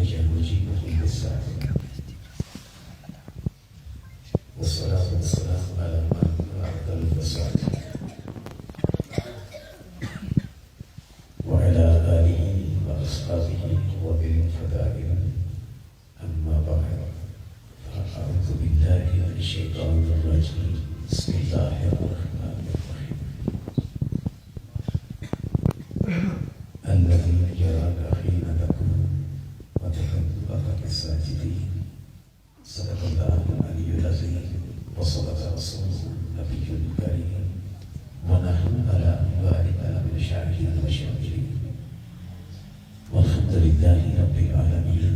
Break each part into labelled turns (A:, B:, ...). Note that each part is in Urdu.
A: يجعل وجيبه بالساعة والصلاة والسلام على من أعطى الفساد وعلى آله وأصحابه وبهم فدائل. أما بعد فأعوذ بالله من الشيطان الرجيم. بسم الله الرحمن الرحيم. الذي يراك حين تقوم وتقلبك في الساجدين. صدق الله العلي العظيم وصدق رسوله النبي الكريم ونحن على ذلك من الشاهدين والشاكرين والحمد لله رب العالمين.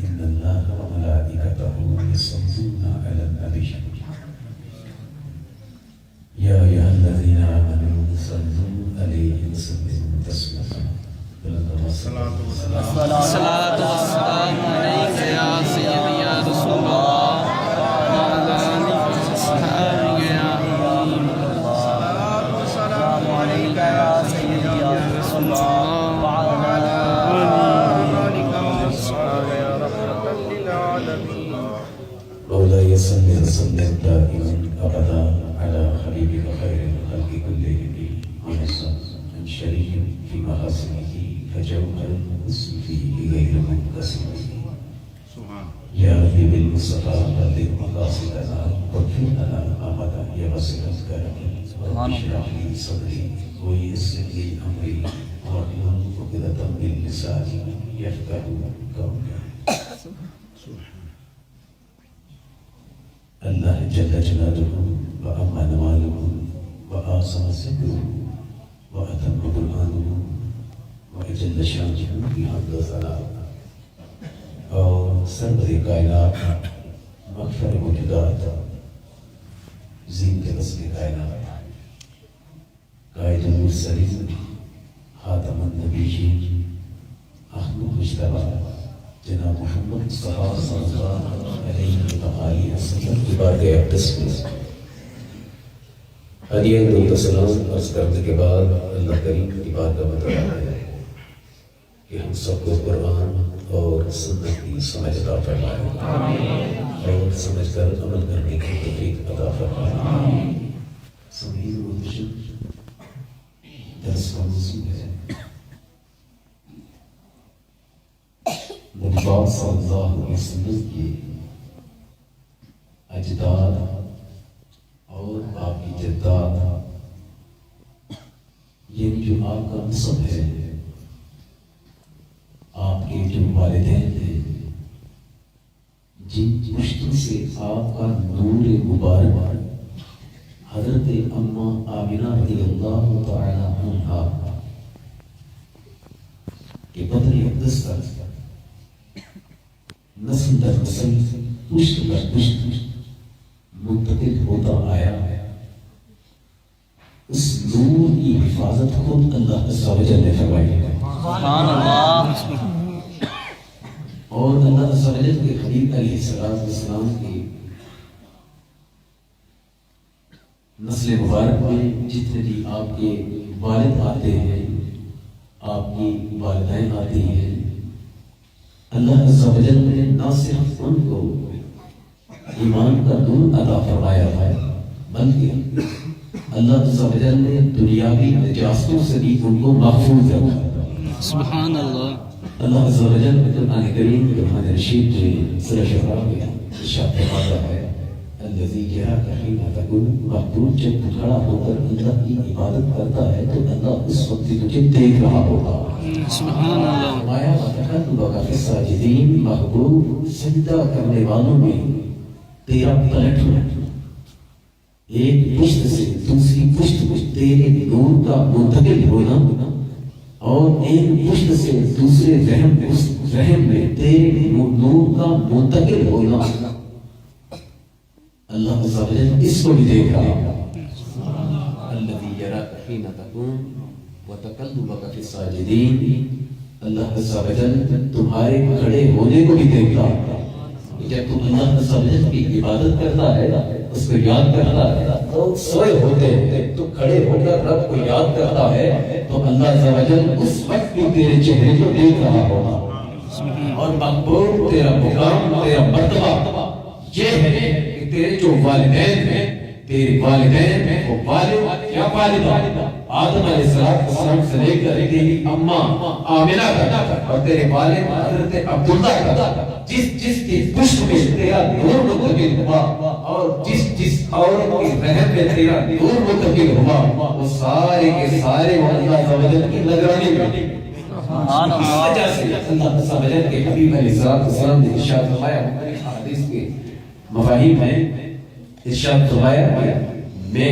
A: إن الله وملائكته يصلون على النبي يا أيها الذين آمنوا صلوا عليه وسلموا تسليما. الصلاة
B: والسلام عليك يا سيدي يا رسول الله وعلى آلك وأصحابك يا حبيب الله. الصلاة والسلام عليك يا سيدي يا رسول الله وعلى آلك وأصحابك يا رحمة للعالمين.
A: مولاي صل وسلم دائما أبدا على حبيبك خير الخلق كلهم ونصر من شريك في محاسنه فجوهر الحسن فيه غير منقسم. يا ربي بالمصطفى بلغ مقاصدنا واغفر لنا ما مضى يا واسع الكرم. رب اشرح لي صدري ويسر لي امري واحلل عقدة من لساني يفقهوا قولي. اللہ جل جلالہ وعم نوالہ وآصم ذکرہ وأتم برہانہ وأجل شانہ کی حمد و ثنا اور سرور کائنات مغفر موجودات زینت رسل کائنات قائد المرسلین خاتم النبیین احمد مجتبی جناب محمد مصطفیٰ صلی اللہ علیہ وسلم کی بارگاہ اقدس میں علیہ درود و سلام عرض کرنے کے بعد اللہ کریم کی بارگاہ میں دعا ہے کہ ہم سب کو قرآن اور سنت کی سمجھ عطا فرمائے اور سمجھ کر عمل کرنے کی توفیق عطا فرمائے. سمعین منتشر درس کا موضوع ہے نبی پاک صلی اللہ علیہ وسلم کی اجداد اور آپ کی جداد، یہ جو آپ کا نسب ہے، آپ کے جو والدین ہیں جن پشتوں سے آپ کا نور مبارک حضرت اماں آمنہ رضی اللہ تعالی عنہا کے بدن اقدس کا نسل در نسل پشت در پشت منتقل ہوتا آیا. اس نور کی حفاظت خود اللہ عز و جل نے فرمائی ہے.
B: سبحان اللہ.
A: اور اللہ عز و جل کے حبیب علیہ السلام کی نسل مبارک میں جتنے بھی آپ کے والد آتے ہیں، آپ کی والدین آتی ہیں، اللہ عز و جل نے نہ صرف ان کو ایمان کا نور عطا فرمایا ہے بلکہ اللہ عز و جل نے دنیاوی نجاستوں سے بھی ان کو محفوظ رکھا ہے.
B: سبحان اللہ.
A: اللہ عز و جل نے قرآن کریم قرآن رشید میں سورہ شعراء میں ارشاد فرماتا ہے الذی یراک حین تقوم. محبوب جب تو کھڑا ہو کر اللہ کی عبادت کرتا ہے تو اللہ اس وقت تجھے دیکھ رہا ہوگا.
B: سبحان اللہ.
A: فرمایا وَتَقَلُّبَكَ فِي السَّاجِدِينَ. محبوب سجدہ کرنے والوں میں تیرا پلٹنا ایک پشت سے دوسری پشت میں تیرے نور کا منتقل ہونا اور ایک پشت سے دوسرے رحم میں تیرے نور کا منتقل ہونا. اللہ عز و جل اس کو بھی دیکھ رہا. الذی یراک حین تقوم وتقلبک فی الساجدین. اللہ عز و جل تمہارے کھڑے ہونے کو بھی دیکھ رہا. جب تم اللہ عز و جل کی عبادت کرتا ہے، اس کو یاد کرتا ہے، تو سوئے ہوتے تو کھڑے ہو کر رب کو یاد کرتا ہے تو اللہ عز و جل اس وقت بھی تیرے چہرے کو دیکھ رہا ہوگا. اور مقبول تیرا مقام تیرا مرتبہ یہ ہے کہ تیرے جو والدین ہیں تیرے والدین ہیں وہ والد یا والدہ آدم علیہ السلام سے لے کر تیری اماں آمنہ تک اور تیرے والد حضرت عبداللہ تک جس کی پشت میں تیرا نور منتقل ہوا اور جس عورت کی رحم میں تیرا نور منتقل ہوا وہ سارے کے سارے اللہ عز و جل کی نگرانی میں. اس وجہ سے اللہ عز و جل کے حبیب علیہ السلام نے ارشاد فرمایا مختلف حدیث کے مفاہیم ہیں ارشاد فرمایا میں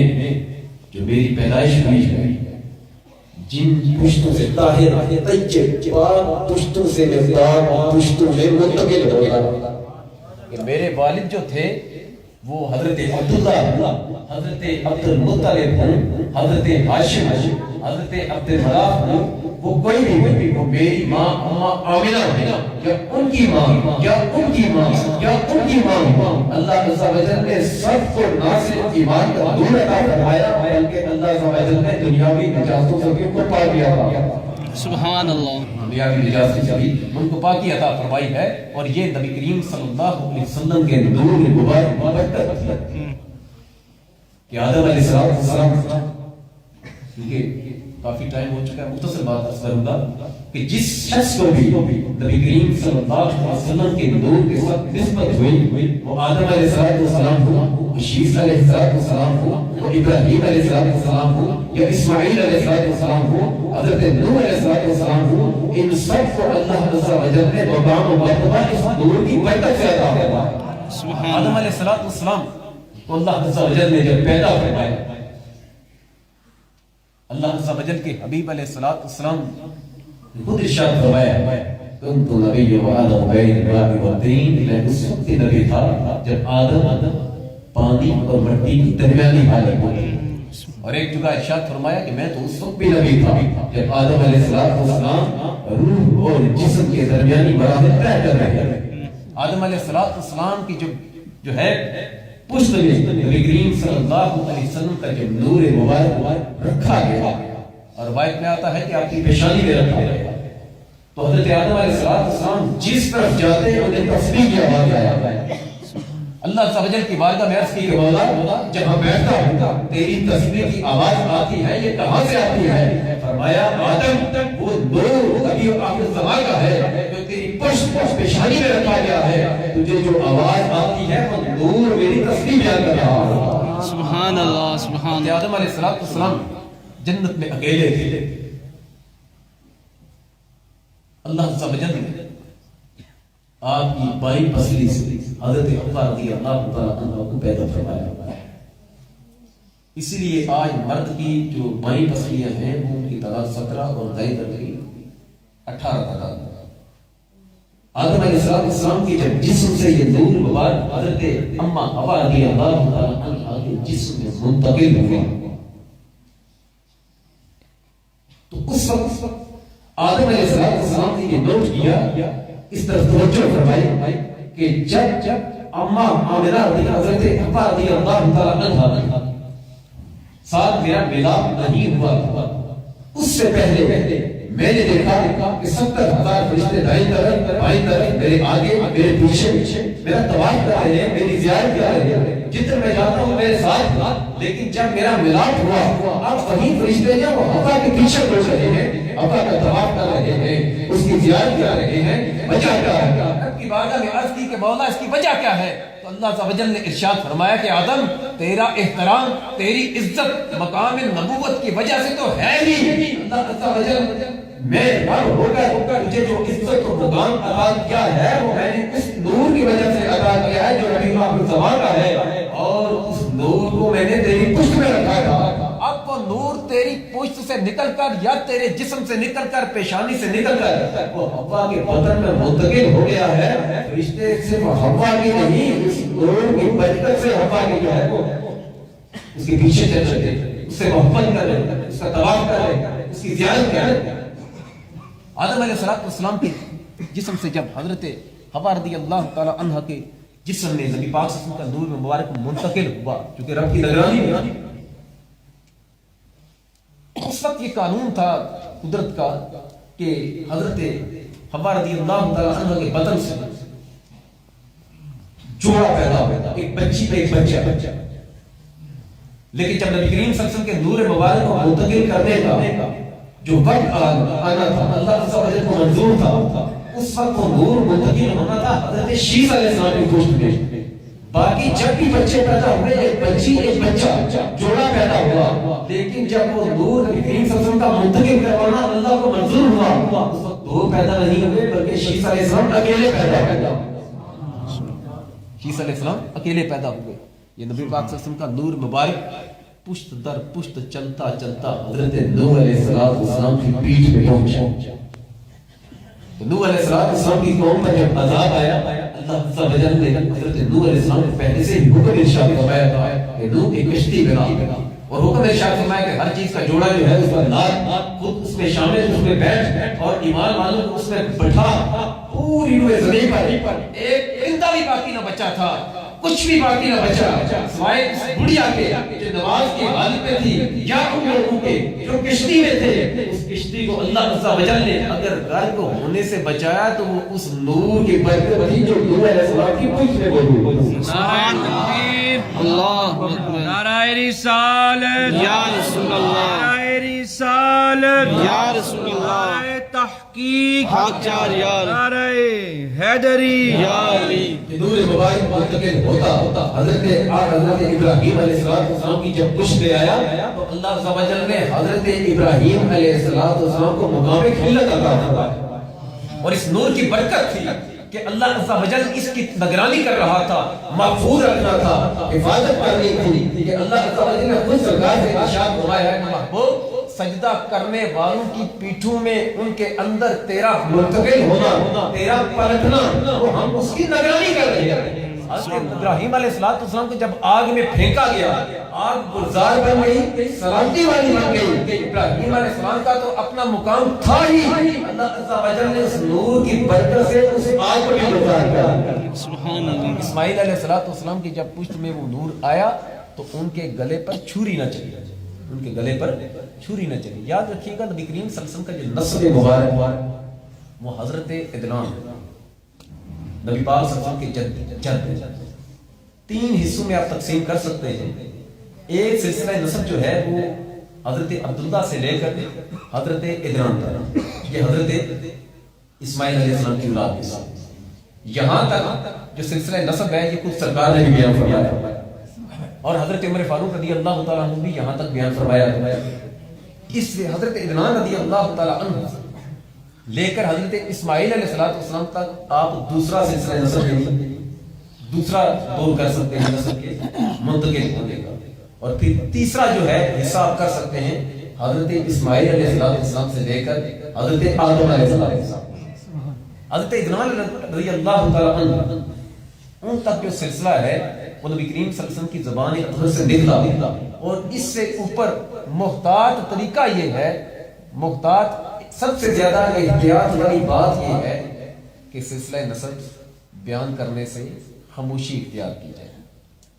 A: جو میری پیدائش ہوئی ہے جن پشتوں سے طاہر طیب پاک پشتوں سے میں پاک پشتوں میں منتقل ہوگا کہ میرے والد جو تھے وہ حضرت عبداللہ حضرت عبد المطلب حضرت ہاشم حضرت عبد المناف وہ کوئی بھی وہ میری ماں اماں آمنہ یا ان کی ماں یا ان کی ماں یا ان کی ماں اللہ عز و جل نے سب کو نہ صرف ایمان کا نور عطا فرمایا بلکہ اللہ عز و جل نے دنیاوی نجاتوں سے بھی ان کو پاک کیا تھا. سبحان اللہ. دنیاوی نجات سے بھی ان کو پاکی عطا فرمائی ہے اور یہ نبی کریم صلی اللہ علیہ وسلم کے نور مبارک کہ آدم علیہ السلام کیونکہ کافی ٹائم ہو چکا ہے مختصر بات عرض کروں گا کہ جس شخص کو بھی نبی کریم صلی اللہ علیہ وسلم کے نور کے ساتھ نسبت ہوئی وہ آدم علیہ السلام ہو شیس علیہ السلام ہو وہ ابراہیم علیہ السلام ہو یا اسماعیل علیہ السلام ہو حضرت نوح علیہ السلام ہو ان سب کو اللہ عز و جل نے مقام و مرتبہ اس نور کی برکت سے عطا فرمایا. آدم علیہ السلام کو اللہ عز و جل نے جب پیدا فرمایا اللہ عز و جل کے حبیب علیہ السلام خود ارشاد فرمایا کنت نبی و آدم بین الماء والطین میں اس وقت نبی تھا جب آدم پانی اور مٹی کی درمیانی حالت ہوئی اور ایک جگہ ارشاد فرمایا کہ میں تو اس وقت بھی نبی تھا جب آدم علیہ السلام روح اور جسم کے درمیانی مراحل طے کر رہے ہیں. آدم علیہ السلام کی جو ہے پشت میں نبی کریم صلی اللہ علیہ وسلم کا جب نور مبارک رکھا گیا اور روایت میں آتا ہے کہ آپ کی پیشانی میں رکھا گیا تو حضرت آدم علیہ السلام جس طرف جاتے ہیں انہیں تسبیح کی آواز آیا. اللہ عز و جل کی بارگاہ میں عرض کی کہ مولا جب ہم بیٹھتا ہوں تیری تسبیح کی آواز آتی ہے یہ کہاں سے آتی ہے؟ فرمایا آدم وہ نور ابھی آخر زمان کا ہے جو تیری پشت پیشانی میں رکھا گیا ہے تجھے جو آواز آتی ہے وہ نور میری تسبیح بیان کر رہا ہے. سبحان اللہ سبحان اللہ. آدم علیہ السلام جنت میں اکیلے تھے. اللہ عز و جل نے آپ کی بائیں پسلی سے حضرت حوا رضی اللہ تعالیٰ عنہ کو پیدا فرمایا. اسی لیے آج مرد کی جو بائیں پسلیاں ہیں وہ ان کی تعداد 17 اور غیر کی 18 تعداد. آدم علیہ السلام کی جب جسم سے یہ نور مبارک حضرت اما حوا رضی اللہ تعالیٰ عنہ کے جسم میں منتقل ہوا تو اس وقت آدم علیہ السلام نے یہ نوٹ کیا اس طرف توجہ فرمائی کہ جب اما آمنہ حضرت حوا رضی اللہ تعالیٰ عنہ ساتھ میرا ملاپ نہیں ہوا اس سے پہلے میں نے دیکھا کہ 70,000 فرشتے دائیں طرف بائیں طرف میرے آگے میرے پیچھے میرا طواف کر رہے ہیں میری زیارت کر رہے ہیں جدھر میں جاتا ہوں میرے ساتھ. لیکن جب میرا ملاپ ہوا اب وہی فرشتے جو حوا کے پیچھے پڑ رہے ہیں حوا کا طواف کر رہے ہیں اس کی زیارت کر رہے ہیں وجہ کیا ہے؟ رب کی بارگاہ میں عرض کی کہ مولا اس کی وجہ کیا ہے؟ تو اللہ عز و جل نے ارشاد فرمایا کہ آدم تیرا احترام تیری عزت مقام نبوت کی وجہ سے تو ہے ہی. اللہ عز و جل میں رب ہو کر تجھے جو عزت و مقام عطا کیا ہے وہ میں نے اس نور کی وجہ سے عطا کیا ہے جو نبی آخر زمان کا ہے اور اس نور کو میں نے تیری پشت میں رکھا تھا. اب وہ نور تیری پشت سے نکل کر یا تیرے جسم سے نکل کر پیشانی سے نکل کر وہ حوا کے بدن میں منتقل ہو گیا ہے. فرشتے صرف حوا کی نہیں اس نور کی برکت سے حوا کی جو ہے وہ اس کے پیچھے چل رہے ہیں اس سے محبت کر رہے ہیں اس کا طواف کر رہے ہیں اس کی زیارت کر رہے ہیں. آدم علیہ السلام کے جسم سے جب حضرت حوا رضی اللہ تعالی عنہ کے جسم میں نبی پاک صلی اللہ علیہ وسلم کا نور مبارک منتقل ہوا چونکہ رب کی نگرانی میں اس وقت یہ قانون تھا قدرت کا کہ حضرت حوا رضی اللہ تعالیٰ عنہ کے بدن سے جوڑا پیدا ہوتا، ایک بچی پہ ایک بچہ. لیکن جب نبی کریم صلی اللہ علیہ وسلم کے نور مبارک کو منتقل کرنے کا جو وقت آنا تھا، اللہ عز و جل کو منظور تھا، اس وقت وہ نور منتقل ہونا تھا حضرت شیس علیہ السلام کی گوشت میں. باقی جب بھی بچے پیدا ہوئے، ایک بچی ایک بچہ جوڑا پیدا ہوا، لیکن جب وہ نور نبی کریم صلی اللہ علیہ وسلم کا منتقل کروانا اللہ کو منظور ہوا، اس وقت دو پیدا نہیں ہوئے بلکہ شیس علیہ السلام اکیلے پیدا ہوئے. شیس علیہ السلام اکیلے پیدا ہوئے. یہ نبی پاک صلی اللہ علیہ وسلم کا نور مبارک پشت در پشت چلتا چلتا حضرت نوح علیہ السلام کی پیٹھ پہ پہنچا. نوح علیہ السلام کی قوم پر جب عذاب آیا، اللہ عز و جل نے حضرت نوح علیہ السلام نے پہلے سے حکم ارشاد فرمایا تھا کہ نوح ایک کشتی بنا، اور حکم ارشاد فرمایا کہ ہر چیز کا جوڑا جو ہے اس پر لاد، خود اس میں شامل، اس میں بیٹھ اور ایمان والوں کو اس میں بٹھا. پوری روئے زمین پر ایک پرندہ بھی باقی نہ بچا تھا، کچھ بھی باقی نہ بچا سوائے اس بڑھیا کے جو نماز کی حالت میں تھی، یا ان لوگوں کے جو کشتی میں تھے. اس کشتی کو اللہ عز و جل نے اگر غرق ہونے سے بچایا تو وہ اس نور کی برکت تھی جو نوح علیہ السلام کی پشت میں موجود.
B: سبحان اللہ اکبر.
C: نعرہ رسالت
B: یا رسول اللہ،
C: نعرہ رسالت
B: یا رسول اللہ،
C: نعرہ تحقیق
B: حق چار یار،
C: نعرہ حیدری
B: یا علی.
A: نور مبارک منتقل ہوتا حضرت ابراہیم علیہ السلام کی جب کچھ لے آیا تو اللہ عز و جل نے حضرت ابراہیم علیہ السلام کو مقام خلت عطا فرمایا. اور اس نور کی برکت تھی کہ اللہ عز و جل اس کی نگرانی کر رہا تھا، محفوظ رکھنا تھا، حفاظت کرنی تھی. کہ اللہ عز و جل نے خود سرکار سے ارشاد فرمایا ہے کہ محبوب سجدہ کرنے والوں کی پیٹھوں میں ان کے اندر تیرا منتقل ہونا، تیرا پلٹنا، وہ ہم اس کی نگرانی کر رہے ہیں. حضرت ابراہیم علیہ السلام کو جب آگ میں پھینکا گیا، آگ گلزار بن گئی، سلامتی والی بن گئی. ابراہیم علیہ السلام کا تو اپنا مقام تھا ہی، اللہ عز و جل نے اس نور کی برکت سے اس آگ کو بھی گلزار کیا.
B: سبحان اللہ.
A: اسماعیل علیہ السلام کی جب پشت میں وہ نور آیا تو ان کے گلے پر چھری نہ چلی، ان کے گلے پر چھری نہ چلی. یاد رکھیے گا نبی کریم صلی اللہ علیہ وسلم کا جو نسب مبارک وہ حضرت عدنان نبی پاک صلی اللہ علیہ وسلم کے جد. تین حصوں میں آپ تقسیم کر سکتے ہیں. ایک سلسلہ نسب جو ہے وہ حضرت عبداللہ سے لے کر حضرت عدنان تک، یہ حضرت اسماعیل علیہ السلام کی اولاد کے ساتھ. یہاں تک جو سلسلہ نسب ہے یہ خود سرکار نے بھی بیان فرمایا، اور حضرت عمر فاروق رضی اللہ تعالیٰ عنہ بھی یہاں تک بیان فرمایا. اس سے حضرت عدنان رضی اللہ تعالیٰ عنہ لے کر حضرت اسماعیل علیہ السلام تک آپ دوسرا سلسلہ نسب ہے، دوسرا دور کر سکتے ہیں نسب کے منتقل ہونے کا. اور پھر تیسرا جو ہے حصہ آپ کر سکتے ہیں حضرت اسماعیل علیہ السلام سے لے کر حضرت آدم علیہ السلام. حضرت عدنان رضی اللہ تعالیٰ عنہ ان تک جو سلسلہ ہے وہ نبی کریم صلی اللہ علیہ وسلم کی زبان اطہر سے نکلا. اور اس سے اوپر محتاط طریقہ یہ ہے، محتاط سب سے زیادہ احتیاط والی بات یہ ہے کہ سلسلہ نسب بیان کرنے سے خاموشی اختیار کی جائے.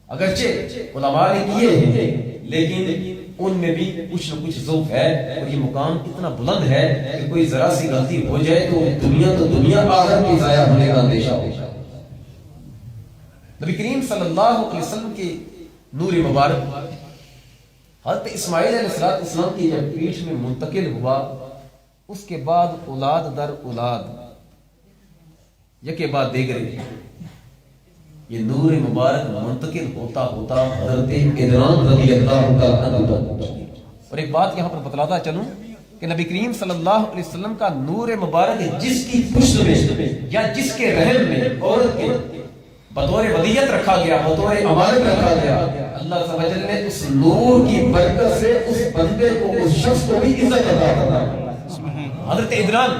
A: اگرچہ علماء نے کیے ہیں لیکن ان میں بھی کچھ نہ کچھ ذوق ہے، اور یہ مقام اتنا بلند ہے کہ کوئی ذرا سی غلطی ہو جائے تو دنیا آخرت کی ضائع ہونے کا اندیشہ ہو. نبی کریم صلی اللہ علیہ وسلم کے نور مبارک حضرت اسماعیل علیہ السلام کی جب پیٹھ میں منتقل ہوا، اس کے بعد اولاد در اولاد یکے بعد دیگرے یہ نور مبارک منتقل ہوتا ہوتا حضرت عدنان رضی اللہ عنہ تک. اور ایک بات یہاں پر بتلاتا چلوں کہ نبی کریم صلی اللہ علیہ وسلم کا نور مبارک جس کی پشت میں یا جس کے رحم میں عورت کے بطور ودیت رکھا گیا، بطور امانت رکھا گیا، اللہ عز و جل نے اس نور کی برکت سے اس بندے کو، اس شخص کو بھی عزت عطا فرمائی. حضرت عدنان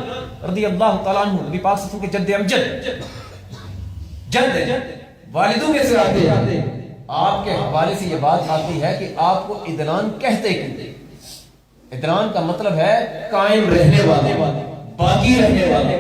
A: رضی اللہ تعالیٰ عنہ نبی پاک صلی اللہ علیہ وسلم کے جد امجد، جد والدوں میں سے آتے ہیں. آپ کے حوالے سے یہ بات آتی ہے کہ آپ کو عدنان کہتے کیوں؟ عدنان کا مطلب ہے قائم رہنے والے، باقی رہنے والے.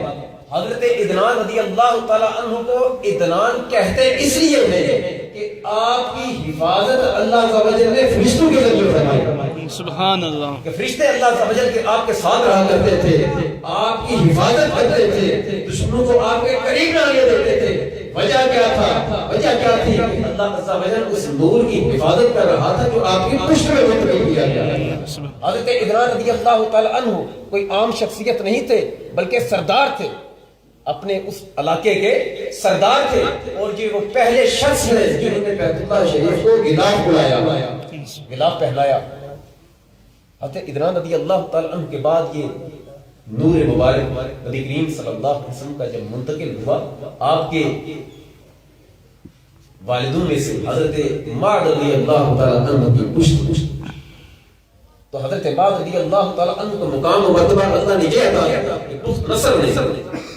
A: حضرت عدنان رضی اللہ تعالیٰ عنہ کو عدنان کہتے اس لیے ہیں کہ آپ کی حفاظت اللہ عز و جل نے فرشتوں کے ذریعے فرمائی.
B: سبحان اللہ.
D: کہ فرشتے اللہ عز و جل کے آپ کے ساتھ رہا کرتے تھے، آپ کی حفاظت کرتے تھے، دشمنوں کو آپ کے قریب نہ آنے دیتے تھے. وجہ کیا تھا؟ وجہ کیا تھی؟ اللہ عز و جل اس نور کی حفاظت کر رہا تھا جو آپ کی پشت میں منتقل کیا گیا. حضرت عدنان رضی اللہ تعالی عنہ کوئی عام شخصیت نہیں تھے بلکہ سردار تھے، اپنے اس علاقے کے سردار تھے، اور یہ وہ پہلے شخص ہیں جنہوں نے بیت اللہ شریف کو غلاف بلایا، غلاف پہنایا. حضرت عدنان رضی اللہ تعالی عنہ کے بعد یہ نور مبارک نبی کریم صلی اللہ علیہ وسلم کا جب منتقل ہوا، آپ کے والدوں میں سے حضرت معاذ رضی اللہ تعالی عنہ کی پشت، تو حضرت معاذ رضی اللہ تعالی عنہ کو مقام و مرتبہ اللہ نے یہ عطا کیا کہ اس نصر نے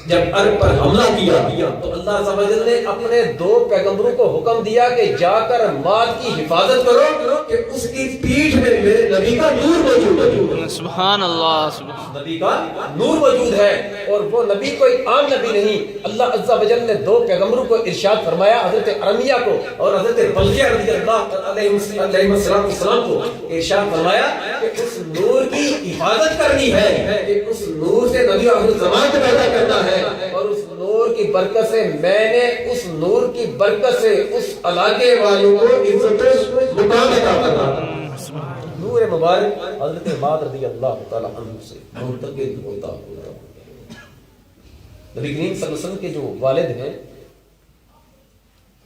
D: جب عرب پر حملہ کیا تو اللہ عز و جل نے اپنے 2 پیغمبروں کو حکم دیا کہ جا کر معاذ کی حفاظت کرو کہ اس کی پیٹھ میں میرے نبی کا نور موجود ہے.
B: سبحان اللہ.
D: نبی کا نور موجود ہے، اور وہ نبی کوئی عام نبی نہیں. اللہ عز و جل نے 2 پیغمبروں کو ارشاد فرمایا، حضرت ارمیہ کو اور حضرت بلقیہ رضی اللہ علیہ السلام کو ارشاد فرمایا کہ اس نور کی حفاظت کرنی ہے، کہ اس نور سے نبی آخر الزمان کو پیدا کرنا ہے، اور اس نور کی برکت سے میں نے اس نور کی برکت سے اس علاقے والوں کو عزت مقام عطا کرنا. نور مبارک حضرت معاذ رضی اللہ تعالی عنہ سے منتقل ہوتا ہوتا نبی کریم صلی اللہ علیہ وسلم کے جو والد ہیں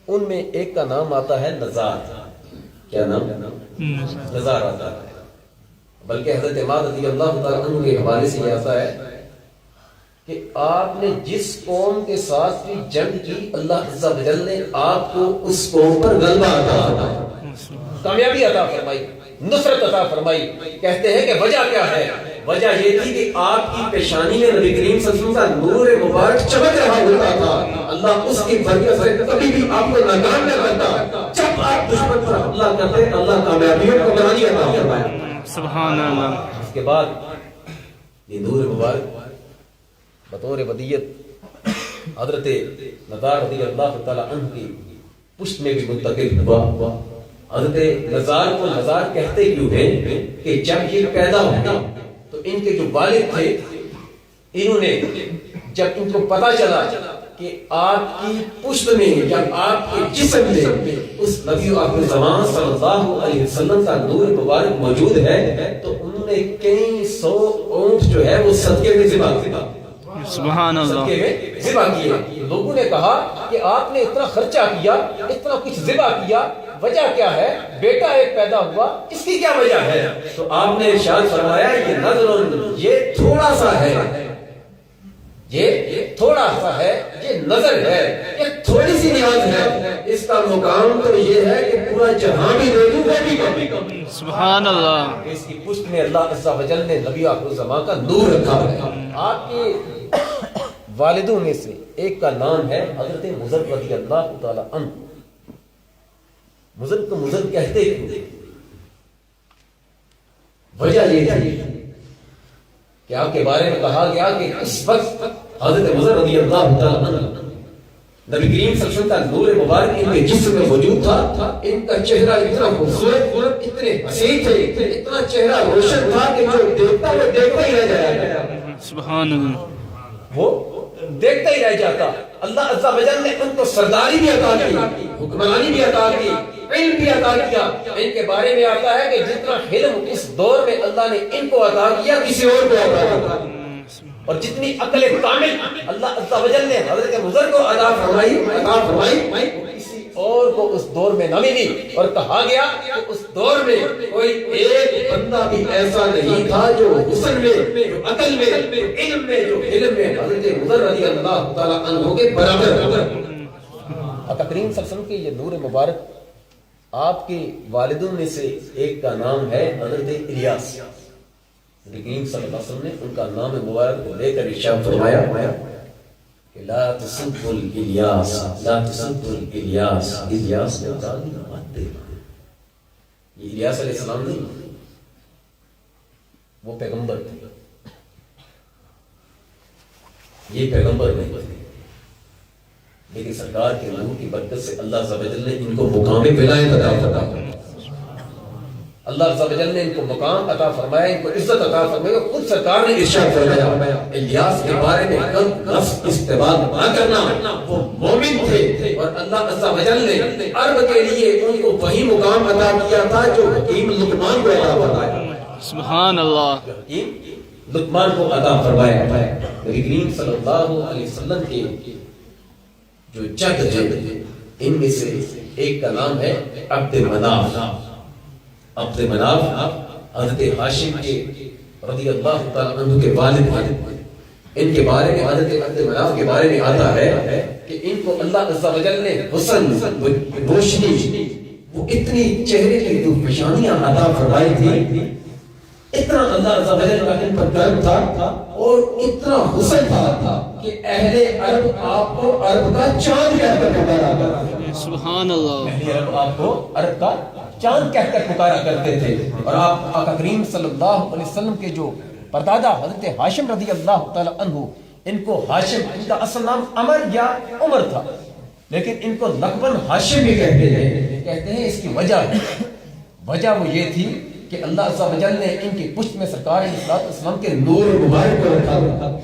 D: ان میں ایک کا نام آتا ہے نزار. کیا نام؟ نزار آتا ہے. بلکہ حضرت معاذ رضی اللہ تعالی عنہ کے حوالے سے یہ آتا ہے کہ آپ نے جس قوم کے ساتھ بھی جنگ کی اللہ عز و جل نے آپ کو اس قوم پر غلبہ عطا فرمایا، کامیابی عطا فرمائی، نصرت عطا فرمائی. کہتے ہیں کہ وجہ کیا ہے؟ وجہ یہ تھی کہ آپ کی پیشانی میں نبی کریم صلی اللہ علیہ وسلم کا نور مبارک چمک رہا ہوتا تھا. اللہ اس کی برکت سے کبھی بھی آپ کو ناکام نہ کرتا. جب آپ دشمن پر حملہ کرتے اللہ کامیابیوں کو گرانی عطا فرمایا.
B: سبحان اللہ.
D: اس کے بعد یہ نور مبارک بطور ودیت حضرت نزار رضی اللہ تعالی عنہ کی پشت میں بھی منتقل ہوا. حضرت نزار کو نزار کہتے کیوں ہیں کہ جب یہ پیدا ہوئے تو ان کے جو والد تھے انہوں نے جب ان کو پتا چلا کہ آپ کی پشت میں یا آپ کے جسم میں اس نبی آخر زمان صلی اللہ علیہ وسلم کا نور مبارک موجود ہے تو انہوں نے کئی 100 اونٹ جو ہے وہ صدقے میں ذبح کیا.
B: سبحان اللہ.
D: ذبح کیے. لوگوں نے کہا کہ آپ نے اتنا خرچہ کیا، اتنا کچھ ذبح کیا، وجہ کیا ہے؟ بیٹا ایک پیدا ہوا، اس کی کیا وجہ ہے؟ تو آپ نے ارشاد فرمایا یہ نظر، یہ تھوڑا سا ہے، یہ تھوڑا سا ہے، یہ نظر ہے، یہ تھوڑی سی نیاز ہے. اس کا مقام تو یہ ہے کہ پورا جہاں بھی دے دوں وہ بھی کم.
B: سبحان اللہ.
D: اس کی پشت میں اللہ عز و جل نے نبی آخر الزمان کا نور رکھا ہے. آپ کے والدوں میں سے ایک کا نام ہے حضرت مضر رضی اللہ تعالی عنہ. مضر کو مضر کہتے ہیں، وجہ یہ تھی کہ آپ کے بارے میں کہا گیا کہ اس وقت حضرت مضر رضی اللہ تعالی عنہ نبی کریم صلی اللہ علیہ وسلم کا نور مبارک ان کے جسم میں موجود تھا. ان کا چہرہ اتنا خوبصورت، اتنے حسین تھے، اتنا چہرہ روشن تھا کہ جو دیکھتا وہ دیکھتا ہی رہ جاتا.
B: سبحان اللہ.
D: وہ دیکھتا ہی رہ جاتا. اللہ عز و جل نے ان کو سرداری بھی عطا کی، حکمرانی بھی عطا کی، علم بھی عطا کیا. ان کے بارے میں آتا ہے کہ جتنا علم اس دور میں اللہ نے ان کو عطا کیا کسی اور کو عطا کیا، اور جتنی عقل کامل اللہ عز و جل نے حضرت مضر کو عطا فرمائی کسی اور کو اس دور میں نہ ملی. اور کہا گیا کہ اس دور میں کوئی ایک بندہ بھی ایسا نہیں تھا جو حسن میں، جو عقل میں، جو علم میں، جو علم میں حضرت مضر رضی اللہ تعالی عنہ کے برابر. آقا کریم صلی اللہ علیہ وسلم کے یہ نور مبارک آپ کے والدوں میں سے ایک کا نام ہے حضرت الیاس. نبی کریم صلی اللہ علیہ وسلم نے ان کا نام مبارک کو لے کر ارشاد فرمایا کہ لا تسبوا الیاس، لا تسبوا الیاس. الیاس نے گالی مت دے. یہ الیاس علیہ السلام نہیں، وہ پیغمبر تھے، یہ پیغمبر نہیں تھے، لیکن سرکار کے نور کی برکت سے اللہ عز و جل نے ان کو مقام ولایت عطا فرمایا. اللہ عز و جل نے ان کو مقام عطا فرمایا، ان کو عزت عطا فرمائی، اور خود سرکار نے ارشاد فرمایا الیاس کے بارے میں لفظ استعمال نہ کرنا، وہ مومن تھے اور اللہ عز و جل نے عرب کے لیے ان کو وہی مقام عطا کیا تھا جو حکیم لقمان کو عطا فرمایا،
B: سبحان اللہ،
D: جو حکیم لقمان کو عطا فرمایا۔ نبی کریم صلی اللہ علیہ وسلم کے جو جد ہیں ان میں سے ایک کا نام ہے عبد مناف۔ عبد مناف حضرت ہاشم کے رضی اللہ تعالیٰ عنہ کے والد ہیں۔ ان کے بارے میں حضرت عبد مناف کے بارے میں آتا ہے کہ ان کو اللہ عز و جل نے حسن روشنی، وہ اتنی چہرے کی دو پیشانیاں عطا فرمائی تھی، اتنا اللہ عز و جل کا ان پر کرم تھا اور اتنا حسن تھا کہ اہل عرب آپ کو عرب کا چاند کہہ کر پکارا کرتے تھے۔
B: سبحان اللہ،
D: اہل عرب آپ کو عرب کا چاند کہہ کر پکارا کرتے تھے۔ اور آپ آقا کریم صلی اللہ علیہ وسلم کے جو پردادا حضرت ہاشم رضی اللہ تعالی عنہ، ان کو ہاشم، ان کا اصل نام عمر یا عمر تھا، لیکن ان کو لقباً ہاشم بھی کہتے ہیں۔ اس کی وجہ وہ یہ تھی کہ اللہ عز و جل نے ان کی پشت میں سرکار علیہ الصلوۃ والسلام کے نور مبارک کو رکھا تھا۔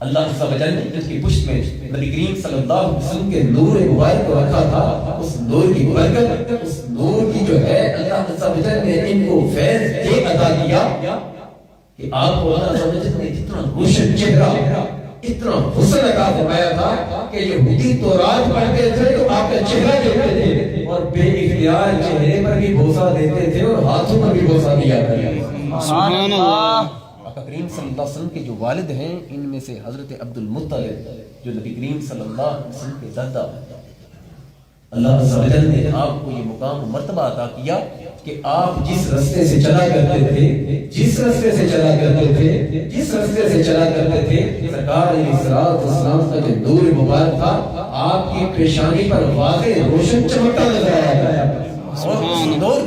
D: اللہ عز و جل نے ان کی پشت میں نبی کریم صلی اللہ علیہ وسلم کے نور مبارک کو رکھا تھا۔ اس نور کی برکت، اس نور کی جو ہے اللہ عز و جل نے ان کو فیض یہ عطا کیا کہ آپ کو اللہ عز و جل نے اتنا روشن چہرہ، اتنا حسن عطا فرمایا تھا کہ یہودی تورات پڑھتے تھے تو آپ کا چہرہ دیکھتے تھے اور بے اختیار چہرے پر بھی بوسہ دیتے تھے اور ہاتھوں پر بھی بوسہ دیا کرتے تھے۔
B: سبحان اللہ،
D: آقا کریم صلی اللہ علیہ وسلم کے جو والد ہیں ان میں سے حضرت عبد المطلب جو نبی کریم صلی اللہ علیہ وسلم کے دادا، اللہ عز و جل نے آپ کو یہ مقام و مرتبہ عطا کیا کہ آپ جس راستے سے چلا کرتے تھے سرکار علیہ السلام کا جو نور مبارک تھا آپ کی پیشانی پر واضح روشن چمکتا نظر آیا تھا۔ اور اس نور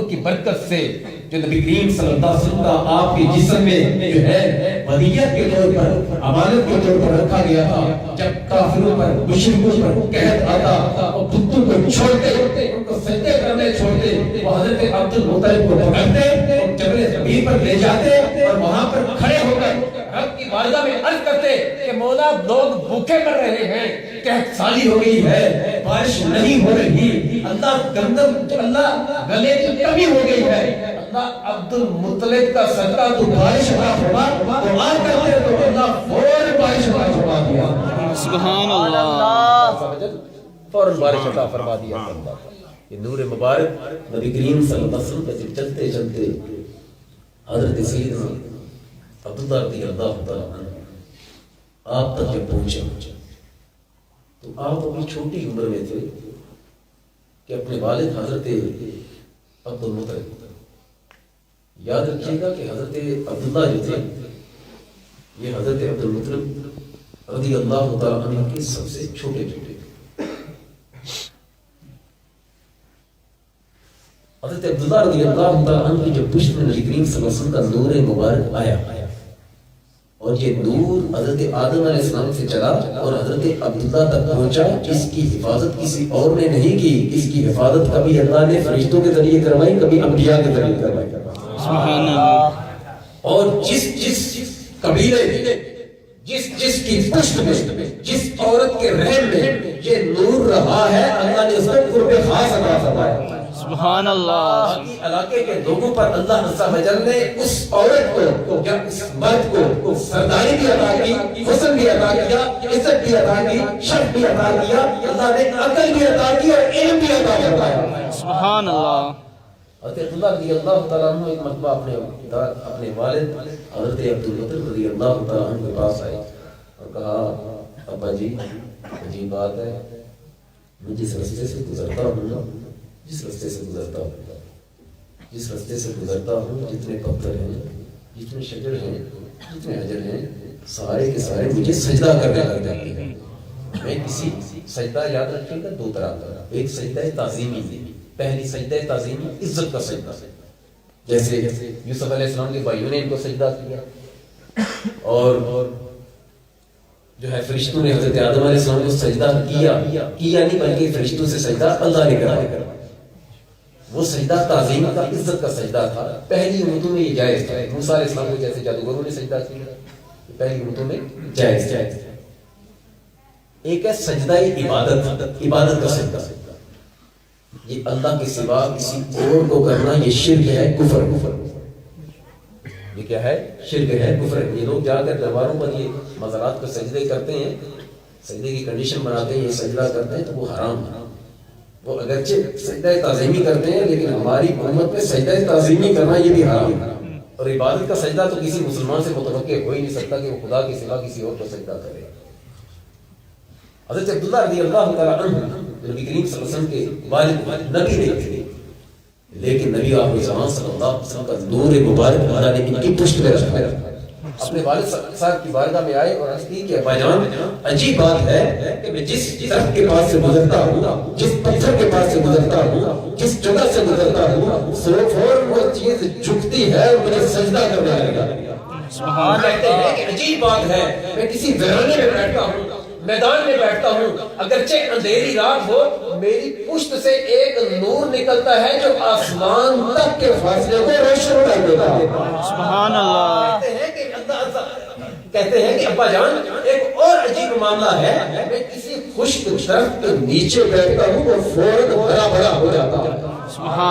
D: کی برکت سے جو نبی کریم صلی اللہ علیہ وسلم کا آپ کے جسم میں جو ہے ودیعت کے طور پر، امانت کے طور پر رکھا گیا تھا، جب کافروں پر، مشرکوں پر قحط آتا اور بتوں کو چھوڑتے، ان کو سجدے کرنے چھوڑتے، وہ حضرت عبد المطلب کو پکڑتے اور جبل زمین پر لے جاتے اور وہاں پر کھڑے ہو کر رب کی بارگاہ میں عرض کرتے کہ مولا لوگ بھوکے مر رہے ہیں، قحط سالی ہو گئی ہے، بارش نہیں ہو رہی، اللہ گلے کی کمی ہو گئی ہے، اللہ عبد المطلب کا صدقہ تو بارش عطا فرما، دعا کرتے تو اللہ فوراً بارش عطا فرما دیا۔
B: سبحان اللہ،
D: فوراً بارش عطا فرما دیا۔ یہ نور مبارک نبی کریم صلی اللہ علیہ وسلم پر چلتے چلتے حضرت سیدنا عبداللہ رضی اللہ تعالیٰ عنہ آپ تک جب پہنچا تو آپ اپنی چھوٹی عمر میں تھے کہ اپنے والد حضرت عبد المطلب، یاد رکھیے گا کہ حضرت عبداللہ جو تھے یہ حضرت عبد المطلب رضی اللہ تعالیٰ عنہ کے سب سے چھوٹے تھے۔ حضرت عبداللہ رضی اللہ تعالیٰ عنہ کی جو پشت میں نبی کریم صلی اللہ علیہ وسلم کا نور مبارک آیا اور یہ نور حضرت آدم علیہ السلام سے چلا اور حضرت عبداللہ تک پہنچا، اس کی حفاظت کسی اور نے نہیں کی، اس کی حفاظت کبھی اللہ نے فرشتوں کے ذریعے کروائی، کبھی انبیاء کے ذریعے کروائی۔
B: سبحان اللہ،
D: اور جس قبیلے میں، جس کی پشت میں، جس عورت کے رحم میں یہ نور رہا ہے، اللہ نے اس کو قرب خاص عطا فرمایا۔
B: سبحان اللہ،
D: باقی علاقے کے لوگوں پر اللہ عز و جل نے اس عورت کو یا اس مرد کو سرداری بھی عطا کی، حسن بھی عطا کیا، عزت بھی عطا کی، شرف بھی عطا کیا، اللہ نے عقل بھی عطا کی اور علم بھی عطا فرمایا۔
B: سبحان اللہ،
D: حضرت عبداللہ رضی اللہ تعالیٰ عنہ ایک مرتبہ اپنے والد حضرت عبد المطلب رضی اللہ تعالیٰ عنہ کے پاس آئے اور کہا ابا جی عجیب بات ہے، میں جس راستے سے گزرتا ہوں جتنے پتھر ہیں، جتنے شجر ہیں، جتنے حجر ہیں، سارے کے سارے مجھے سجدہ کرنے لگ جاتے ہیں۔ میں کسی سجدہ یاد رکھیں گا دو طرح کا، ایک سجدہ تعظیمی، پہلی سجدہ تعظیمی عزت کا سجدہ، جیسے یوسف علیہ السلام کے بھائیوں نے ان کو سجدہ کیا اور جو ہے فرشتوں نے حضرت آدم علیہ السلام کو سجدہ کیا نہیں بلکہ فرشتوں سے سجدہ اللہ نے کرایا. وہ سجدہ تعظیم کا عزت کا سجدہ تھا. پہلی امتوں میں یہ جائز تھا. موسیٰ علیہ السلام کو جیسے جادوگروں نے سجدہ کیا پہلی امتوں میں جائز. ایک ہے سجدہ عبادت کا سجدہ. یہ اللہ کے سوا کسی اور کو کرنا یہ شرک ہے, کفر. یہ کیا ہے؟ شرک ہے, کفر. یہ لوگ جا کر درباروں پر یہ مزارات پر سجدے کرتے ہیں, سجدے کی کنڈیشن بناتے ہیں, یہ سجدہ کرتے ہیں تو وہ حرام ہے. وہ اگرچہ سجدہ تعظیمی کرتے ہیں لیکن ہماری امت میں سجدہ تعظیمی کرنا یہ بھی حرام ہے. اور عبادت کا سجدہ تو کسی مسلمان سے متوقع ہو ہی نہیں سکتا کہ وہ خدا کے سوا کسی اور کو سجدہ کرے. حضرت عبداللہ رضی اللہ تعالیٰ عنہ نبی کریم صلی اللہ علیہ وسلم کے والد نبی نہیں تھے, لیکن نبی آخر زمان صلی اللہ علیہ وسلم کا نور مبارک اللہ نے ان کی پشت میں رکھا. اپنے والد صاحب کی بارگاہ میں آئے اور عرض کی کہ ابا جان عجیب بات ہے کہ میں جس درخت کے پاس سے گزرتا ہوں, جس پتھر کے پاس سے گزرتا ہوں, جس جگہ سے گزرتا ہوں, فوراً وہ چیز جھکتی ہے اور مجھے سجدہ کرنے لگا. کہتے ہیں کہ عجیب بات ہے, میں کسی ویرانے میں بیٹھتا ہوں, میدان میں بیٹھتا ہوں, اگرچہ اندھیری رات ہو, میری پشت سے ایک نور نکلتا ہے جو آسمان تک کے فاصلے کو روشن کر دیتا ہے. سبحان اللہ. کہتے ہیں کہ ابا جان ایک اور عجیب معاملہ ہے, میں کسی خشک درخت کے نیچے بیٹھتا ہوں اور فوراً ہرا بھرا ہو جاتا ہے.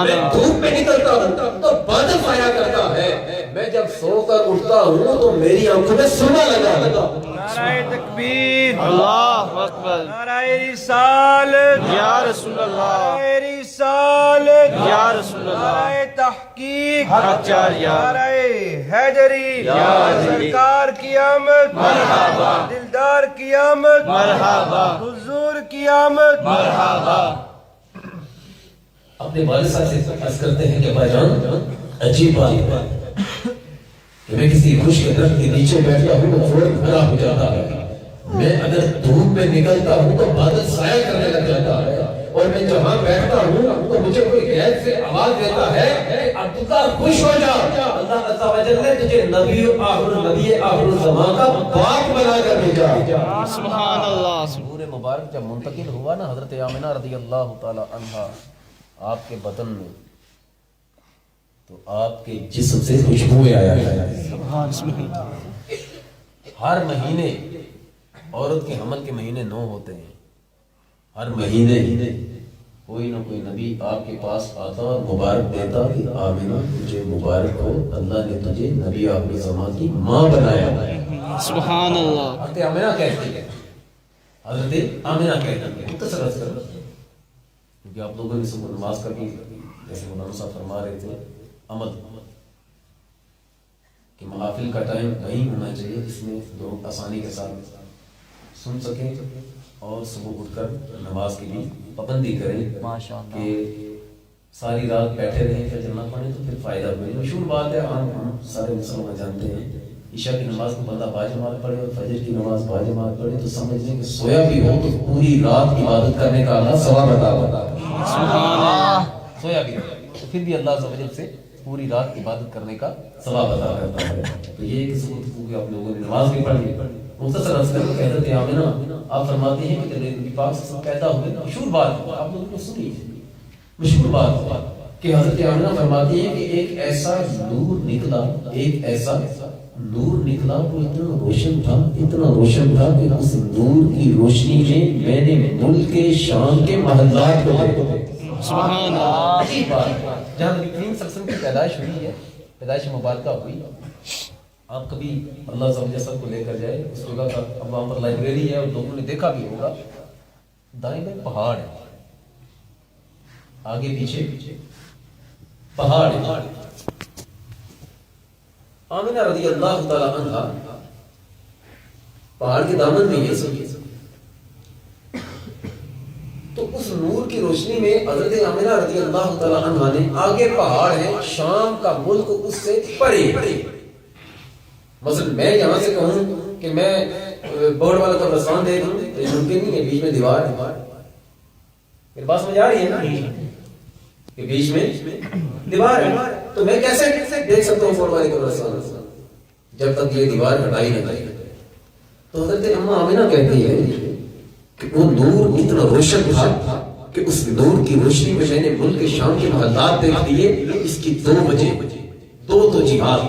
D: میں دھوپ میں نکلتا ہوں تو بادل چھایا کرتا ہے, میں جب سو کر اٹھتا ہوں تو میری آنکھوں میں سونا لگا.
C: نعرہ تکبیر,
B: اللہ اکبر,
C: نعرہ رسالت
B: یا رسول اللہ,
C: نعرہ رسالت
B: یا رسول اللہ,
C: نعرہ تحقیق
B: حق جاریہ,
C: نعرہ حیدری,
B: یا حیدری,
C: سرکار کی آمد,
B: مرحبا,
C: دلدار کی آمد,
B: مرحبا,
C: حضور کی آمد,
B: مرحبا.
D: اپنے والد صاحب سے عرض کرتے ہیں کہ ابا جان عجیب بات ہے کہ میں کسی خشک درخت کے نیچے بیٹھتا ہوں تو فوراً ہرا ہو جاتا ہے, میں اگر دھوپ میں نکلتا ہوں تو بادل سایہ کرنے لگ جاتا ہے, اور میں جہاں بیٹھتا ہوں تو مجھے کوئی غیر سے آواز دیتا ہے عبداللہ خوش ہو جا, اللہ عز و جل نے تجھے نبی آخر الزمان کا باپ بنا کر بھیجا.
B: سبحان اللہ.
D: نور مبارک جب منتقل ہوا نا حضرت آمنہ رضی اللہ تعالی عنہا آپ کے بدن میں, تو آپ کے جسم سے خوشبوئیں آیا ہے. ہر مہینے عورت کے حمل کے مہینے 9 ہوتے ہیں, ہر مہینے کوئی نہ کوئی نبی آپ کے پاس آتا اور مبارک دیتا کہ آمنہ تجھے مبارک ہو, اللہ نے تجھے نبی آخر زمان کی ماں بنایا ہے.
B: سبحان اللہ.
D: حضرت آمنہ کہتی ہے, حضرت آمنہ کہتی ہے, مختصر عرض کر کیونکہ آپ لوگوں نے صبح نماز کا بھی جیسے مولانا صاحب فرما رہے تھے عمل کہ محافل کا ٹائم نہیں ہونا چاہیے جس میں لوگ آسانی کے ساتھ سن سکیں اور صبح اٹھ کر نماز کی بھی پابندی کریں کہ ساری رات بیٹھے رہیں پھر جب نہ پڑھیں تو پھر فائدہ ہوئے. مشہور بات ہے, ہم سارے مسلمان جانتے ہیں, عشاء کی نماز کو بندہ باجماعت پڑھے اور فجر کی نماز باجماعت پڑھے تو سمجھ لیں کہ سویا بھی ہو تو پوری رات عبادت کرنے کا اللہ ثواب عطا کرتا ہے. سویا بھی تو پھر بھی اللہ عز و جل سے پوری رات عبادت کرنے کا ثواب عطا کرتا ہے. تو یہ کہ صبح آپ لوگوں نے نماز بھی پڑھی. مختصر عرض کر کے حضرت آمنہ آپ فرماتے ہیں کہ نبی پاک سے پیدا ہوئے. مشہور بات آپ لوگوں نے سنی, مشہور بات کہ حضرت آمنہ فرماتی ہیں کہ ایک ایسا نور نکلا, ایک ایسا نور نکلا وہ اتنا روشن تھا کہ اس نور کی روشنی میں نے ملک شام کے محلات کو دیکھا.
B: سبحان اللہ.
D: عجیب بات, جہاں نبی کریم صلی اللہ علیہ وسلم کی پیدائش ہوئی ہے, پیدائش مبارکہ ہوئی, آپ کبھی اللہ سب جیسا کو لے کر جائے اس جگہ کا, اب وہاں پر لائبریری ہے اور لوگوں نے دیکھا بھی ہوگا, دائیں بائیں پہاڑ ہے, آگے پیچھے پہاڑ ہے. آمنہ رضی اللہ تعالی عنہا پہاڑ کے دامن میں یہ سب, تو اس نور کی روشنی میں حضرت آمنہ رضی اللہ تعالی عنہا نے, آگے پہاڑ ہے, شام کا ملک اس سے پرے. مثلا میں یہاں سے کہوں کہ میں بورڈ والا قبرستان دیکھ لوں, یہ ممکن نہیں ہے, بیچ میں دیوار ہے. میرے پاس سمجھ آ رہی ہے نا کہ بیچ میں دیوار ہے, تو میں کیسے دیکھ سکتا ہوں بورڈ والے قبرستان جب تک یہ دیوار ہٹائی نہ جائے. تو حضرت اماں آمینہ کہتی ہے کہ وہ نور اتنا روشن تھا کہ اس نور کی روشنی میں نے ملک شام کے محلات دیکھ لیے. اس کی دو وجہ, دو توجیہات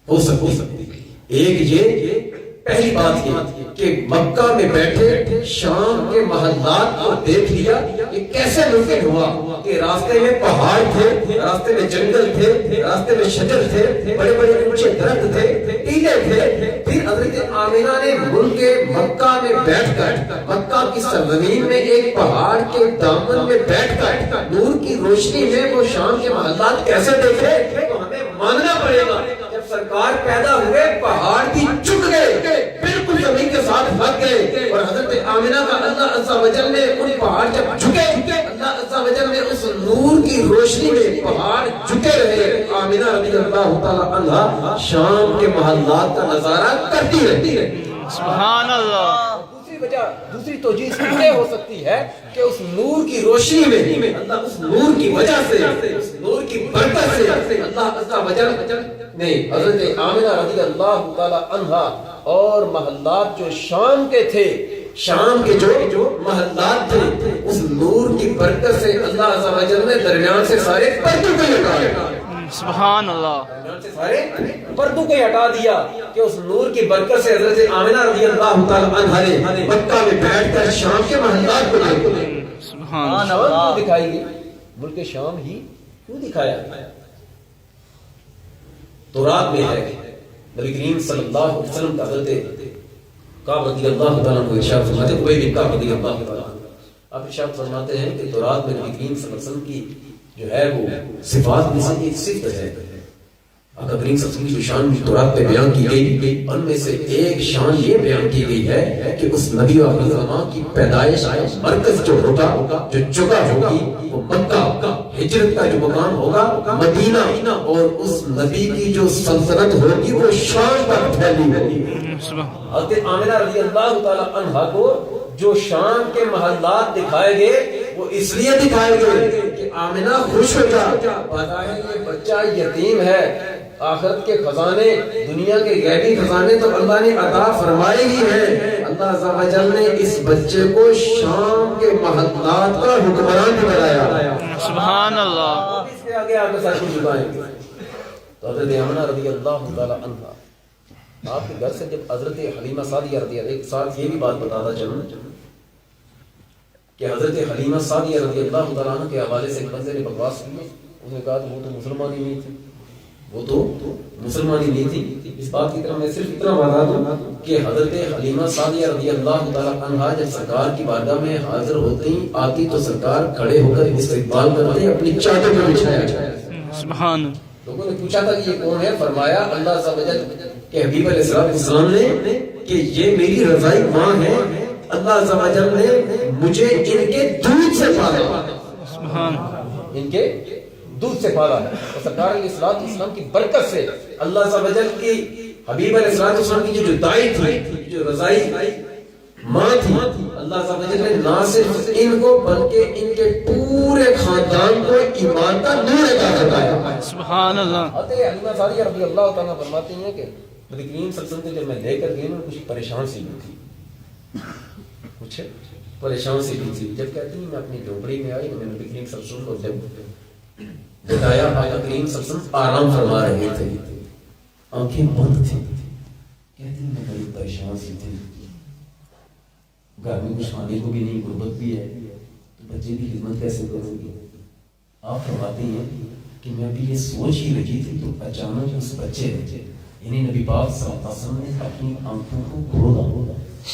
D: ہو سکتی. ایک یہ, پہلی بات یہ کہ مکہ میں بیٹھے شام کے محلات کو دیکھ لیا. یہ کیسے ممکن ہوا کہ راستے میں پہاڑ تھے, راستے میں جنگل تھے, راستے میں شجر تھے, بڑے بڑے اونچے درخت تھے, ٹیلے تھے. پھر حضرت آمینہ نے ملک مکہ میں بیٹھ کر, مکہ کی سرزمین میں ایک پہاڑ کے دامن میں بیٹھ کر نور کی روشنی میں وہ شام کے محلات کیسے دیکھے. تو ہمیں ماننا پڑے گا جب سرکار پیدا ہوئے پہاڑ بھی جھک گئے, بالکل زمین کے ساتھ لگ گئے. اور حضرت آمینہ کا اللہ عز و جل نے ان پہاڑ جب جھکے, اللہ عز و جل نے اس نور کی روشنی میں پہاڑ جھکے رہے. آمینہ رضی اللہ تعالی عنہا شام کے محلات کا نظارہ کرتی رہتی ہے.
B: سبحان اللہ.
D: دوسری توجیہ یہ ہو سکتی ہے کہ اس نور کی روشنی میں اللہ, اس نور کی وجہ سے, اس نور کی برکت سے اللہ عز و جل نے حضرت آمینہ رضی اللہ تعالی عنہا اور محلات جو شام کے تھے, شام کے جو محلات تھے, اس نور کی برکت سے اللہ عز و جل نے درمیان سے سارے پردوں کو ہٹا دیا.
B: سبحان اللہ.
D: درمیان سے سارے پردوں کو ہٹا دیا کہ اس نور کی برکت سے حضرت آمینہ رضی اللہ تعالی عنہا نے مکہ میں بیٹھ کر شام کے محلات کو دیکھا.
B: سبحان
D: شام
B: اللہ.
D: کیوں دکھائی گئی, ملک شام ہی کیوں دکھایا. تورات میں ہے نبی کریم صلی اللہ علیہ وسلم کا حضرت کعب رضی اللہ تعالیٰ کو ارشاد فرماتے ہیں, ابی بن کعب رضی اللہ تعالیٰ آپ ارشاد فرماتے ہیں کہ تورات میں نبی کریم صلی اللہ علیہ وسلم کی جو ہے وہ صفات میں سے ایک صفت ہے. آقا کریم صلی اللہ علیہ وسلم کی جو شان تورات میں بیان کی گئی, ان میں سے ایک شان یہ بیان کی گئی ہے کہ اس نبی و علماء کی پیدائش مرکز جو ہوگا, جو جگہ ہوگی وہ مکہ, ہجرت کا جو مقام ہوگا مدینہ, اور اس نبی کی جو سلطنت ہوگی وہ شام پر پھیلی ہوگی. حضرت آمینہ رضی اللہ تعالی عنہا کو جو شام کے محلات دکھائے گئے وہ اس لیے دکھائے گئے کہ آمینہ خوش ہو جا, بظاہر یہ بچہ یتیم ہے, آخرت کے خزانے, دنیا کے غیبی خزانے تو اللہ نے عطا فرمائے ہی ہیں. اللہ عز و جل نے اس بچے کو شام کے محلات کا حکمران بنایا.
B: سبحان اللہ.
D: اس کے آگے آگے سر کو جھکائیں گے. تو حضرت آمینہ رضی اللہ تعالی عنہا آپ کے گھر سے جب حضرت حلیمہ سعدیہ رضی اللہ, ایک ساتھ یہ بھی بات بتاتا چلوں کہ حضرت حلیمہ سعدیہ رضی اللہ تعالیٰ عنہ کے حوالے سے ایک بندے نے بکواس کی. اس نے کہا وہ تو مسلمان ہی نہیں تھی, وہ تو مسلمان ہی نہیں تھی. اس بات کی طرح میں صرف اتنا بتا دوں کہ حضرت حلیمہ سعدیہ رضی اللہ تعالیٰ عنہ جب سرکار کی بارگاہ میں حاضر ہوتے ہی آتی تو سرکار کھڑے ہو کر استقبال کرتے اپنی چادر پر بچھایا.
B: سبحان.
D: لوگوں نے پوچھا تھا کہ یہ کون ہے, فرمایا اللہ عز و جل کہ حبیب علیہ السلام نے کہ یہ میری رضائی ماں ہے, اللہ عز و جل نے مجھے ان کے دودھ سے پالا.
B: سبحان.
D: ان کے دودھ سے پالا ہے. اور سرکار علیہ السلام کی برکت سے اللہ عز و جل کی حبیب علیہ السلام کی جو دائی تھی, جو رضائی ماں تھی, اللہ عز و جل نے نہ صرف ان کو بلکہ ان کے پورے خاندان کو ایمان کا نور عطا فرمایا.
B: سبحان اللہ.
D: حضرت حلیمہ سعدیہ رضی اللہ تعالیٰ فرماتی ہیں کہ نبی کریم صلی اللہ علیہ وسلم کو جب میں لے کر گئی میں کچھ پریشان سی بھی تھی, کچھ پریشان سی بھی تھی. جب کہتی ہیں میں اپنی جھونپڑی میں آئی, میں نبی کریم صلی اللہ علیہ وسلم کو جب بتایا, آقا کریم صلی اللہ علیہ وسلم آرام فرما رہے تھے, آنکھیں بند تھی. کہتی ہیں میں بڑی پریشان سی تھی, گھر میں کچھ کھانے کو بھی نہیں, غربت بھی ہے, تو بچے کی خدمت کیسے کروں گی. آپ فرماتی ہیں کہ میں ابھی یہ سوچ ہی رہی تھی تو اچانک اس بچے یعنی نبی پاک صلی اللہ علیہ وسلم نے اپنی آنکھوں کو کھولا.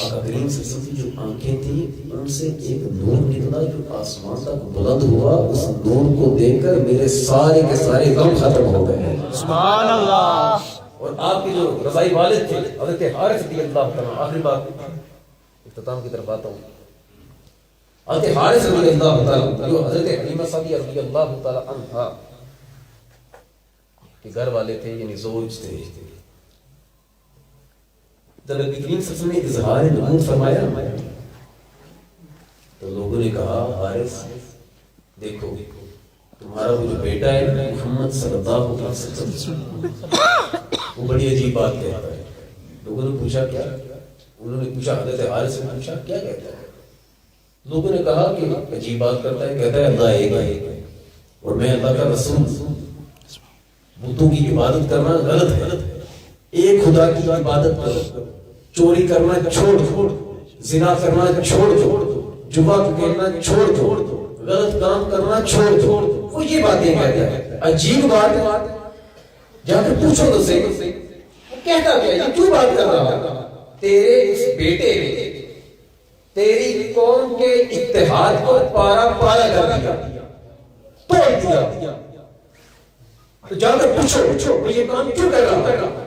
D: آقا کریم صلی اللہ علیہ وسلم کی جو آنکھیں تھیں ان سے ایک نور نکلا جو آسمان تک بلند ہوا. اس نور کو دیکھ کر میرے سارے کے سارے غم ختم ہو گئے.
B: سبحان اللہ.
D: اور آپ کے جو رضائی والد تھے حضرت حارث رضی اللہ عنہ, آخری بات اختتام کی طرف آتا ہوں, حضرت حارث رضی اللہ تعالیٰ جو حضرت حلیمہ سعدیہ رضی اللہ تعالیٰ عنہ کے گھر والے تھے, یعنی زوج تھے. جب نبی کریم صلی اللہ علیہ وسلم نے اظہار نبوت فرمایا تو لوگوں نے کہا حارث دیکھو تمہارا وہ جو بیٹا ہے محمد صلی اللہ علیہ وسلم وہ بڑی عجیب بات کہتا ہے. لوگوں نے پوچھا کیا, انہوں نے پوچھا، حضرت حارث نے پوچھا کیا کہتا ہے؟ لوگوں نے کہا کہ عجیب بات کرتا ہے، کہتا ہے اللہ ایک ہے اور میں اللہ کا رسول ہوں، بتوں کی عبادت کرنا غلط ہے، ایک خدا کی عبادت کرو، چوری کرنا چھوڑ دو، زنا کرنا چھوڑ دو، جوا کھیلنا چھوڑ دو، غلط کام کرنا چھوڑ دو، وہ یہ باتیں کہتا ہے۔ عجیب بات جا کے پوچھو تو صحیح وہ کہتا کیا، یہ کیوں بات کر رہا؟ تیرے اس بیٹے نے تیری قوم کے اتحاد کو پارا پارا کر دیا، توڑ دیا، تو جا کر پوچھو وہ یہ کام کیوں کر رہا ہے؟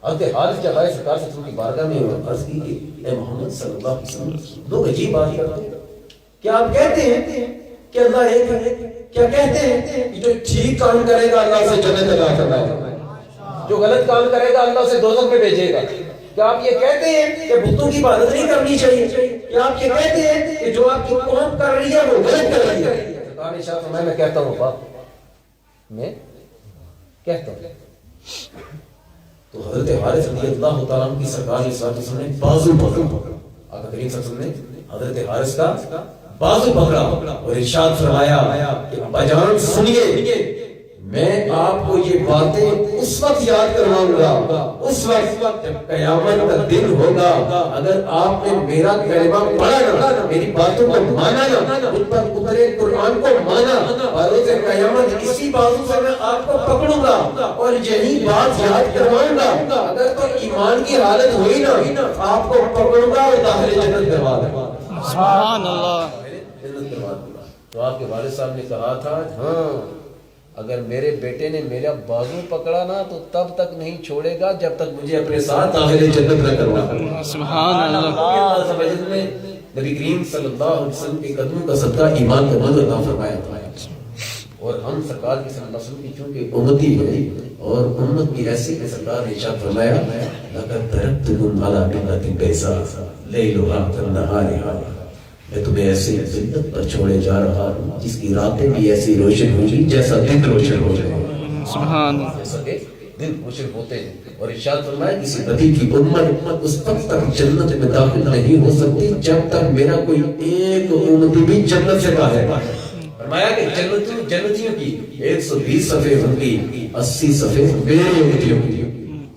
D: حضرت حارث جب آئے سرکار صلی اللہ علیہ وسلم کی بارگاہ میں عرض کی کہ اے محمد صلی اللہ علیہ وسلم، لوگ عجیب بات کرتے ہیں، کیا آپ کہتے ہیں کہ اللہ ایک ہے؟ کیا کہتے ہیں کہ جو ٹھیک کام کرے گا اللہ سے جنت عطا فرمائے گا، جو غلط کام کرے گا اللہ سے دوزخ میں بھیجے گا؟ کیا آپ یہ کہتے ہیں کہ بتوں کی عبادت نہیں کرنی چاہیے؟ کیا آپ یہ کہتے ہیں کہ جو آپ کی قوم کر رہی ہے وہ غلط کر رہی ہے؟ سرکار نے ارشاد فرمایا میں کہتا ہوں باپ، میں کہتا ہوں۔ تو حضرت حارث رضی اللہ تعالیٰ عنہ کی سرکار صلی اللہ علیہ وسلم نے بازو پکڑا، آقا کریم صلی اللہ علیہ وسلم نے حضرت حارث کا بازو پکڑا اور ارشاد فرمایا کہ ابا جان سنیے، میں آپ کو یہ باتیں اس وقت یاد کرواؤں گا، اس وقت جب قیامت کا دن ہوگا، اگر آپ نے میرا کلمہ پڑھا نا، میری باتوں کو مانا نا، ان پر اترے قرآن کو مانا، اور روز قیامت اسی بازو سے میں آپ کو پکڑوں گا اور یہی بات یاد کرواؤں گا، اگر تو ایمان کی حالت ہوئی نا، آپ کو پکڑوں گا اور داخل جنت کروا دوں گا۔
B: سبحان اللہ۔
D: جنت کروا دوں گا۔ تو آپ کے والد صاحب نے کہا تھا ہاں اگر میرے بیٹے نے میرا بازو پکڑا نا تو تب تک نہیں چھوڑے گا جب تک مجھے اپنے ساتھ داخل جنت نہ کروا۔
B: سبحان اللہ۔
D: نبی کریم صلی اللہ علیہ وسلم کے قدموں کا صدقہ ایمان کا مدد عطا فرمایا تھا، اور ہم سرکار کی صلی اللہ علیہ وسلم کی چونکہ امتی ہے اور امت کی ایسی کہ سرکار نے ارشاد فرمایا لقد ترکتکم علی ملۃ بیضاء لیلھا کالنہار، میں تمہیں ایسی ملت پر چھوڑے جا رہا ہوں جس کی راتیں بھی ایسی روشن ہوں گی جیسا دن روشن ہو جائے،
B: سبحان اللہ،
D: جیسا کہ دن روشن ہوتے ہیں۔ اور ارشاد فرمایا کسی نبی کی امت اس وقت تک جنت میں داخل نہیں ہو سکتی جب تک میرا کوئی ایک امتی بھی جنت سے باہر۔ فرمایا کہ جنتیوں کی 120 صفحے ہوں گی، 80 صفحے میرے امتیوں کی۔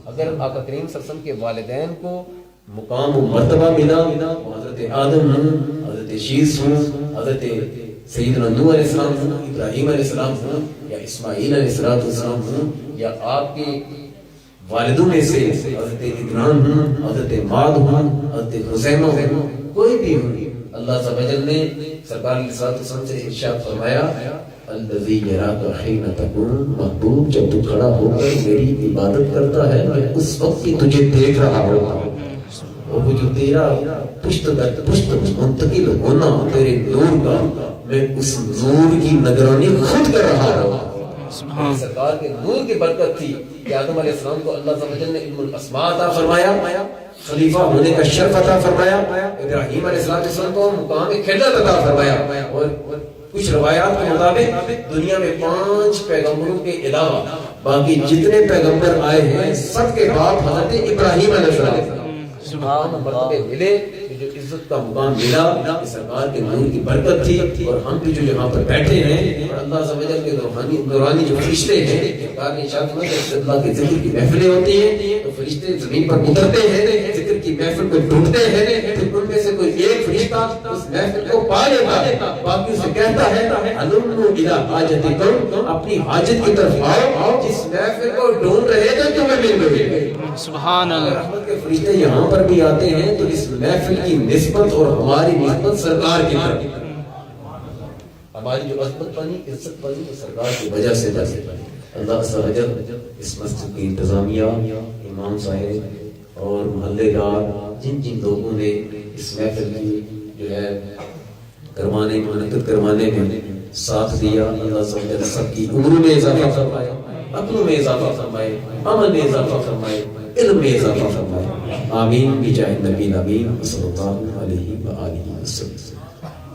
D: اگر آقا کریم صلی اللہ علیہ وسلم کے والدین کو مقام و مرتبہ ملا، حضرت آدم ہوں، حضرت شیس ہوں، حضرت سیدنا نوح علیہ السلام ہوں، ابراہیم علیہ السلام ہوں، یا اسماعیل علیہ السلام ہوں، یا آپ کے والدوں میں سے حضرت ابراہیم ہوں، حضرت ماد ہوں، حضرت خزیمہ ہوں، کوئی بھی ہوں، اللہ عز و جل نے سرکار علیہ السلام سے ارشاد فرمایا الذی یراک حین تقوم، محبوب جب تو کھڑا ہو کر میری عبادت کرتا ہے میں اس وقت ہی تجھے دیکھ رہا ہوتا ہوں، اور وہ جو تیرا پشت در پشت منتقل ہونا تیرے نور کا، میں اس نور کی نگرانی خود کر رہا ہوں۔ سرکار کے نور کی برکت تھی کہ آدم علیہ السلام کو اللہ تعالی نے علم الاسماء عطا فرمایا، خلیفہ ہونے کا شرف عطا فرمایا، ابراہیم علیہ السلام کو مقام خلت عطا فرمایا، اور کچھ روایات کے مطابق دنیا میں 5 پیغمبروں کے علاوہ باقی جتنے پیغمبر آئے ہیں سب کے باپ حضرت ابراہیم علیہ السلام، مرتبے ملے، جو عزت کا مقام ملا سرکار کے نور کی برکت تھی۔ اور ہم بھی جو یہاں پر بیٹھے ہیں اور اللہ عز و جل کے نورانی جو فرشتے ہیں، سرکار نے ارشاد فرمایا کہ اللہ کے ذکر کی محفلیں ہوتی ہیں تو فرشتے زمین پر اترتے ہیں، ذکر کی محفل کو ڈھونڈتے ہیں، پھر ان میں سے کوئی ایک فرشتہ اس محفل کو پا لیتا، باقی اسے کہتا ہے الم الی حاجتکم، اپنی حاجت کی طرف آؤ، جس محفل کو ڈھونڈ رہے تھے تمہیں مل گئی۔
B: سبحان اللہ۔
D: رحمت کے فرشتے یہاں پر بھی آتے ہیں تو اس محفل کی نسبت اور ہماری نسبت سرکار کی طرف، ہماری جو عظمت بنی عزت بنی وہ سرکار کی وجہ سے بنی۔ اللہ عز و جل اس مسجد کی انتظامیہ، امام صاحب اور محلے دار، جن جن لوگوں نے اس محفل کی جو ہے منعقد کروانے میں ساتھ دیا، اللہ عز و جل سب کی عمر میں اضافہ فرمائے، عقل میں اضافہ فرمائے، عمل میں اضافہ فرمائے، علم میں اضافہ فرمائے، آمین بجاہ النبی الامین صلی اللہ علیہ وآلہ وسلم۔